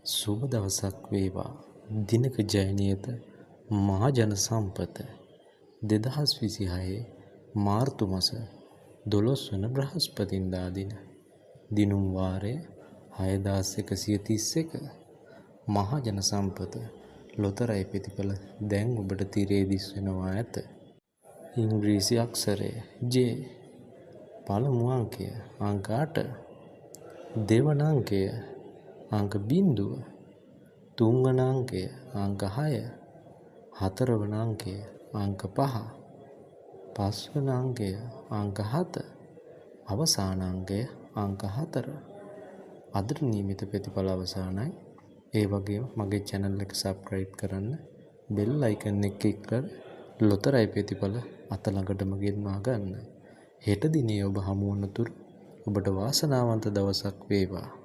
සුබ දවසක් වේවා. දිනක ජයනියත මහජන සම්පත 2026 මාර්තු මාස 12 වන බ්‍රහස්පතින්දා දින. දිනුම් වාරය 6131. මහජන සම්පත ලොතරැයි ප්‍රතිඵල දැන් ඔබට තිරේ දිස්වෙනවා ඇත. ඉංග්‍රීසි අක්ෂරය J. පළමු අංකය අංක 8. දෙවන අංකය අංක 0. තුන්වන අංකය අංක 6. හතරවන අංකය අංක 5. පස්වන අංකය අංක 7. අවසාන අංකය අංක 4. අදට නියමිත ප්‍රතිඵල අවසానයි. ඒ වගේම මගේ channel එක subscribe කරන්න, bell icon එක click කර ලොතරැයි ප්‍රතිඵල අත ළඟටම ගෙන්වා ගන්න. හෙට දිනේ ඔබ හමු වන තුරු ඔබට වාසනාවන්ත දවසක් වේවා.